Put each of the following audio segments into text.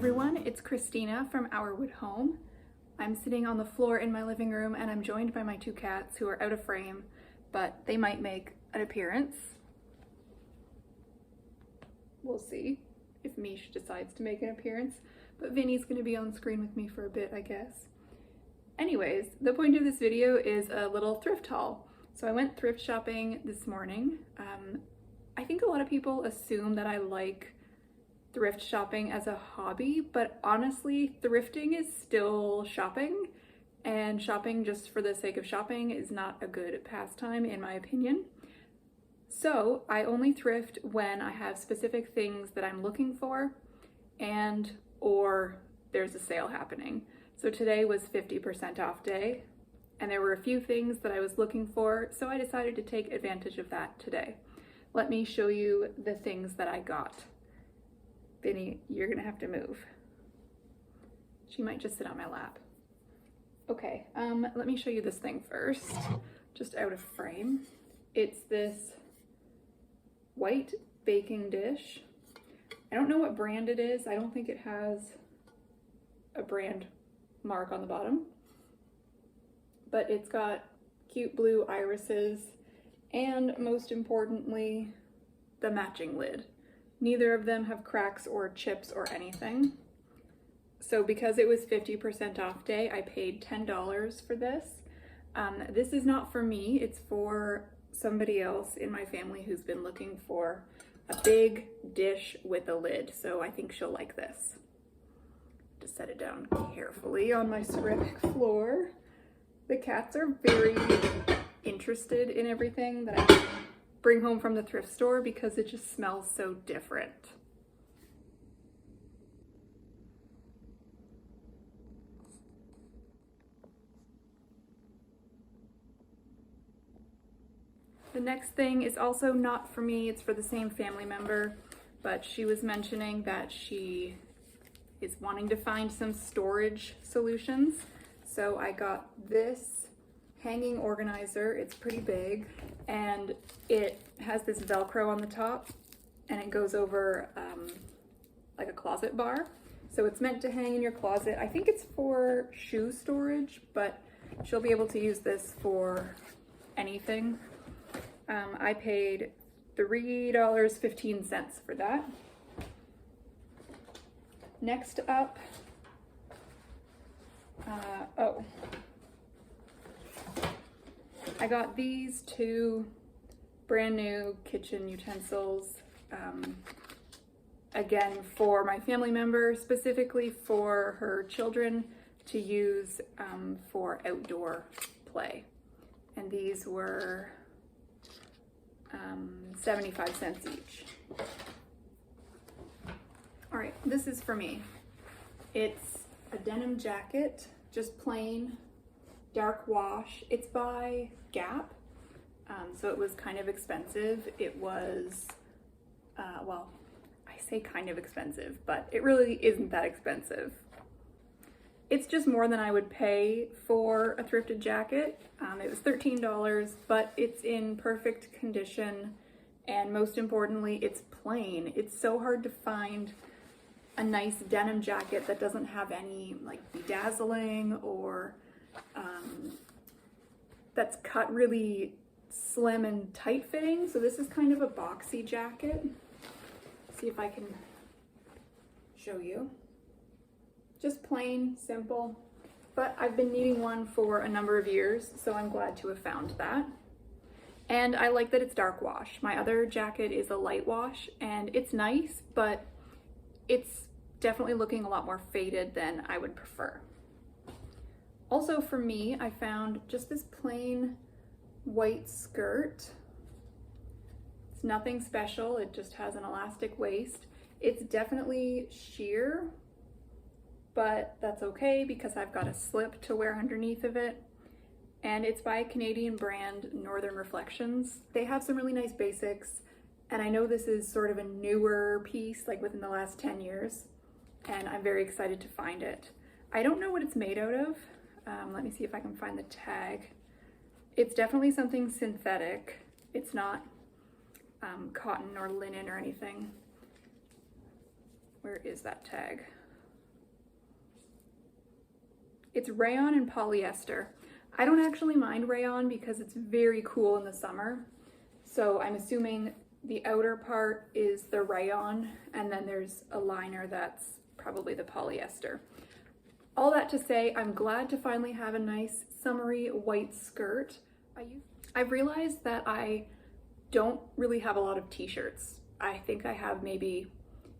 everyone, it's Christina from Our Wood Home. I'm sitting on the floor in my living room and I'm joined by my two cats who are out of frame, but they might make an appearance. We'll see if Mish decides to make an appearance, but Vinny's gonna be on screen with me for a bit, I guess. Anyways, the point of this video is a little thrift haul. So I went thrift shopping this morning. I think a lot of people assume that I like thrift shopping as a hobby, but honestly, thrifting is still shopping, and shopping just for the sake of shopping is not a good pastime in my opinion. So I only thrift when I have specific things that I'm looking for or there's a sale happening. So today was 50% off day, and there were a few things that I was looking for, so I decided to take advantage of that today. Let me show you the things that I got. Vinny, you're gonna have to move. She might just sit on my lap. Okay, let me show you this thing first, just out of frame. It's this white baking dish. I don't know what brand it is. I don't think it has a brand mark on the bottom, but it's got cute blue irises and, most importantly, the matching lid. Neither of them have cracks or chips or anything. So because it was 50% off day, I paid $10 for this. This is not for me, it's for somebody else in my family who's been looking for a big dish with a lid. So I think she'll like this. Just set it down carefully on my ceramic floor. The cats are very interested in everything that I bring home from the thrift store because it just smells so different. The next thing is also not for me, it's for the same family member, but she was mentioning that she is wanting to find some storage solutions. So I got this hanging organizer. It's pretty big and it has this Velcro on the top and it goes over like a closet bar. So it's meant to hang in your closet. I think it's for shoe storage, but she'll be able to use this for anything. I paid $3.15 for that. Next up, I got these two brand new kitchen utensils, again for my family member, specifically for her children to use for outdoor play. And these were 75 cents each. All right, this is for me. It's a denim jacket, just plain, dark wash. It's by Gap, so it was kind of expensive. It was, well, I say kind of expensive, but it really isn't that expensive. It's just more than I would pay for a thrifted jacket. It was $13, but it's in perfect condition, and most importantly, it's plain. It's so hard to find a nice denim jacket that doesn't have any like bedazzling or that's cut really slim and tight fitting. So this is kind of a boxy jacket. See if I can show you. Just plain, simple, but I've been needing one for a number of years, so I'm glad to have found that. And I like that it's dark wash. My other jacket is a light wash and it's nice, but it's definitely looking a lot more faded than I would prefer. Also for me, I found just this plain white skirt. It's nothing special, it just has an elastic waist. It's definitely sheer, but that's okay because I've got a slip to wear underneath of it. And it's by a Canadian brand, Northern Reflections. They have some really nice basics, and I know this is sort of a newer piece, like within the last 10 years, and I'm very excited to find it. I don't know what it's made out of. Let me see if I can find the tag. It's definitely something synthetic. It's not cotton or linen or anything. Where is that tag? It's rayon and polyester. I don't actually mind rayon because it's very cool in the summer. So I'm assuming the outer part is the rayon, and then there's a liner that's probably the polyester. All that to say, I'm glad to finally have a nice summery white skirt. I've realized that I don't really have a lot of t-shirts. I think I have maybe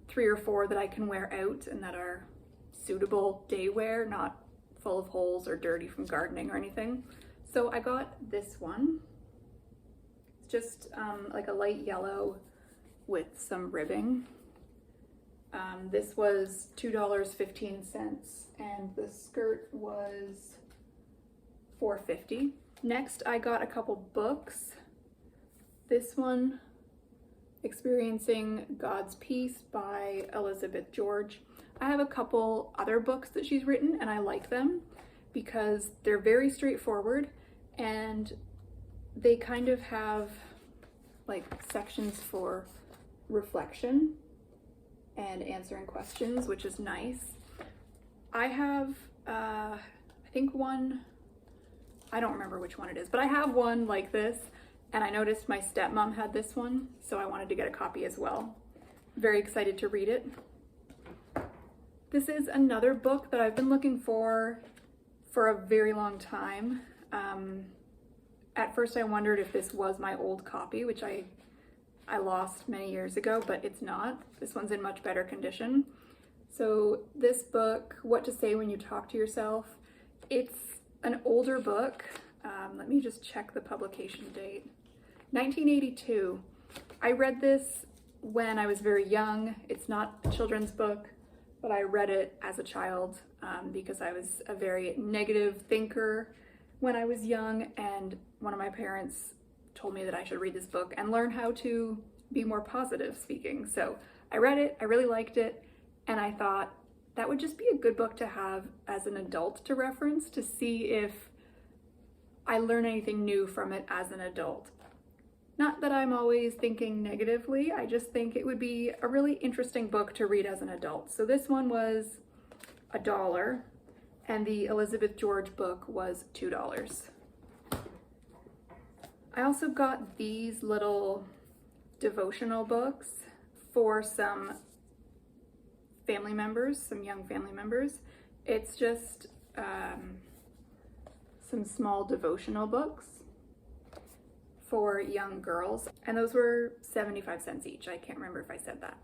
3 or 4 that I can wear out and that are suitable day wear, not full of holes or dirty from gardening or anything. So I got this one. It's just like a light yellow with some ribbing. This was $2.15 and the skirt was $4.50. Next, I got a couple books. This one, Experiencing God's Peace by Elizabeth George. I have a couple other books that she's written and I like them because they're very straightforward and they kind of have like sections for reflection and answering questions, which is nice. I have, I think one, I don't remember which one it is, but I have one like this, and I noticed my stepmom had this one, so I wanted to get a copy as well. Very excited to read it. This is another book that I've been looking for a very long time. At first I wondered if this was my old copy, which I lost many years ago, but it's not. This one's in much better condition. So this book, What to Say When You Talk to Yourself, it's an older book. Let me just check the publication date. 1982. I read this when I was very young. It's not a children's book, but I read it as a child because I was a very negative thinker when I was young, and one of my parents told me that I should read this book and learn how to be more positive speaking. So I read it, I really liked it, and I thought that would just be a good book to have as an adult to reference to see if I learn anything new from it as an adult. Not that I'm always thinking negatively, I just think it would be a really interesting book to read as an adult. So this one was $1, and the Elizabeth George book was $2. I also got these little devotional books for some family members, some young family members. It's just some small devotional books for young girls, and those were 75 cents each. I can't remember if I said that.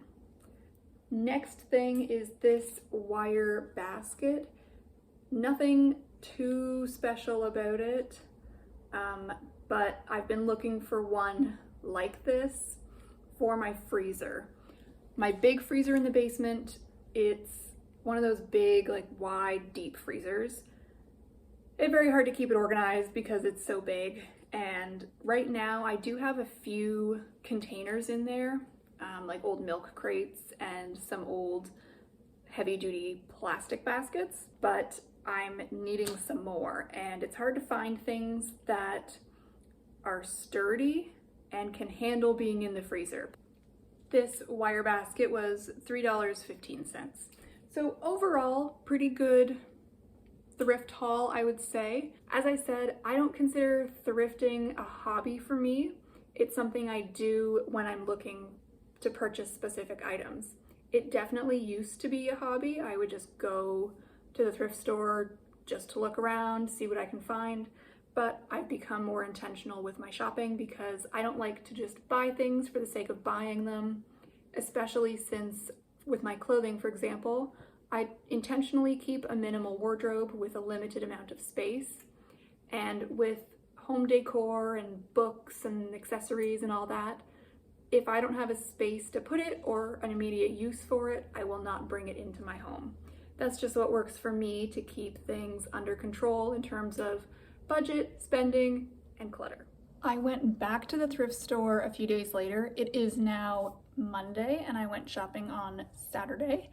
Next thing is this wire basket. Nothing too special about it, but I've been looking for one like this for my freezer. My big freezer in the basement, it's one of those big, like wide, deep freezers. It's very hard to keep it organized because it's so big. And right now I do have a few containers in there, like old milk crates and some old heavy duty plastic baskets, but I'm needing some more, and it's hard to find things that are sturdy and can handle being in the freezer. This wire basket was $3.15. So overall, pretty good thrift haul, I would say. As I said, I don't consider thrifting a hobby for me. It's something I do when I'm looking to purchase specific items. It definitely used to be a hobby. I would just go to the thrift store just to look around, see what I can find. But I've become more intentional with my shopping because I don't like to just buy things for the sake of buying them, especially since with my clothing, for example, I intentionally keep a minimal wardrobe with a limited amount of space. And with home decor and books and accessories and all that, if I don't have a space to put it or an immediate use for it, I will not bring it into my home. That's just what works for me to keep things under control in terms of budget, spending, and clutter. I went back to the thrift store a few days later. It is now Monday and I went shopping on Saturday.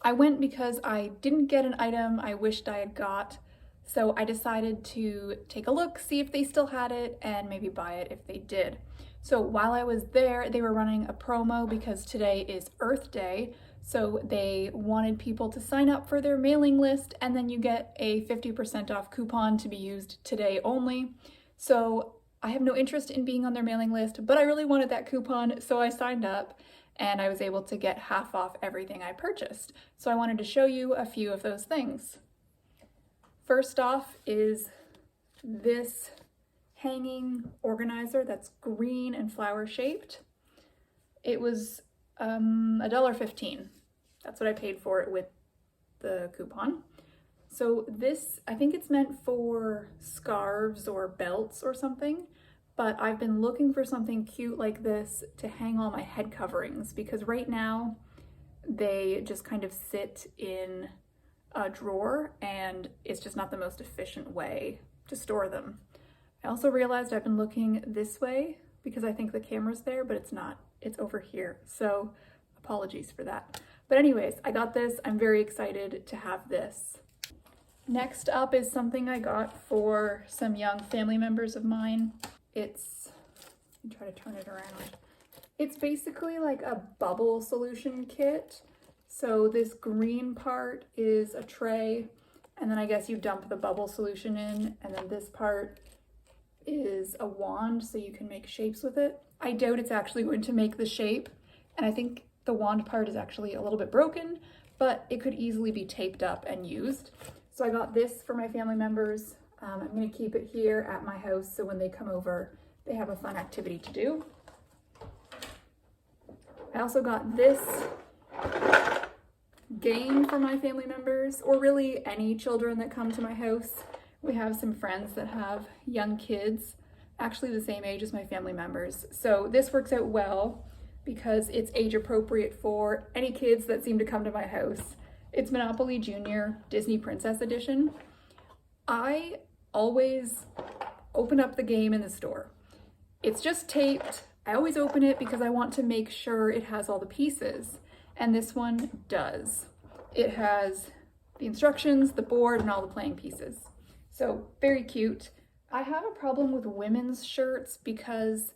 I went because I didn't get an item I wished I had got, so I decided to take a look, see if they still had it, and maybe buy it if they did. So while I was there, they were running a promo because today is Earth Day, So they wanted people to sign up for their mailing list, and then you get a 50% off coupon to be used today only. So I have no interest in being on their mailing list, but I really wanted that coupon, so I signed up and I was able to get half off everything I purchased. So I wanted to show you a few of those things. First off is this hanging organizer that's green and flower shaped. It was $1.15. That's what I paid for it with the coupon. So this, I think it's meant for scarves or belts or something, but I've been looking for something cute like this to hang all my head coverings, because right now they just kind of sit in a drawer and it's just not the most efficient way to store them. I also realized I've been looking this way because I think the camera's there, but it's not. It's over here. So apologies for that. But anyways, I got this. I'm very excited to have this. Next up is something I got for some young family members of mine. It's, let me try to turn it around. It's basically like a bubble solution kit. So this green part is a tray, and then I guess you dump the bubble solution in, and then this part is a wand so you can make shapes with it. I doubt it's actually going to make the shape, and I think the wand part is actually a little bit broken, but it could easily be taped up and used. So I got this for my family members. I'm gonna keep it here at my house so when they come over, they have a fun activity to do. I also got this game for my family members, or really any children that come to my house. We have some friends that have young kids, actually the same age as my family members. So this works out well because it's age appropriate for any kids that seem to come to my house. It's Monopoly Junior Disney Princess Edition. I always open up the game in the store. It's just taped. I always open it because I want to make sure it has all the pieces. And this one does. It has the instructions, the board, and all the playing pieces. So very cute. I have a problem with women's shirts because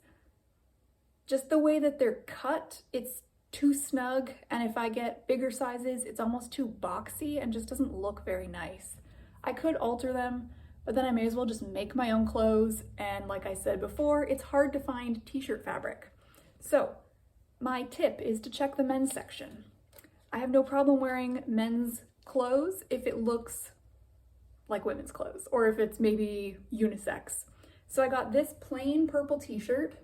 just the way that they're cut, it's too snug, and if I get bigger sizes, it's almost too boxy and just doesn't look very nice. I could alter them, but then I may as well just make my own clothes, and like I said before, it's hard to find t-shirt fabric. So my tip is to check the men's section. I have no problem wearing men's clothes if it looks like women's clothes, or if it's maybe unisex. So I got this plain purple t-shirt.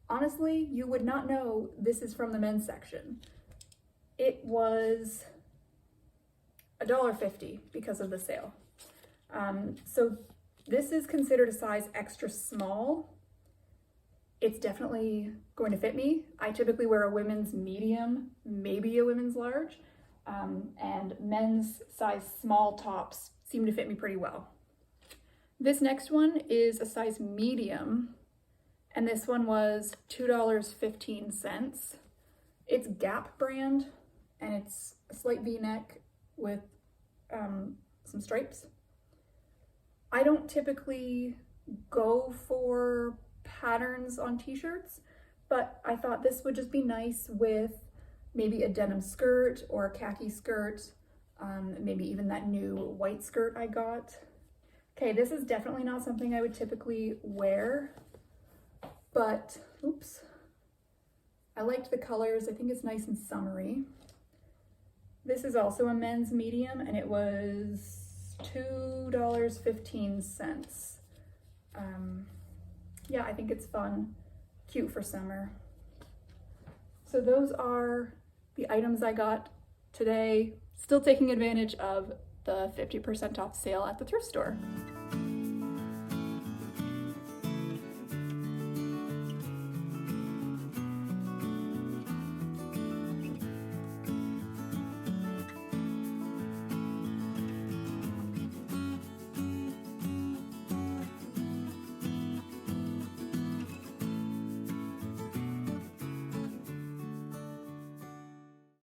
Honestly, you would not know this is from the men's section. It was $1.50 because of the sale. So this is considered a size extra small. It's definitely going to fit me. I typically wear a women's medium, maybe a women's large, and men's size small tops seem to fit me pretty well. This next one is a size medium, and this one was $2.15. It's Gap brand, and it's a slight V-neck with some stripes. I don't typically go for patterns on t-shirts, but I thought this would just be nice with maybe a denim skirt or a khaki skirt, maybe even that new white skirt I got. Okay, this is definitely not something I would typically wear, but oops, I liked the colors. I think it's nice and summery. This is also a men's medium, and it was $2.15. Yeah, I think it's fun, cute for summer. So those are the items I got today, still taking advantage of the 50% off sale at the thrift store.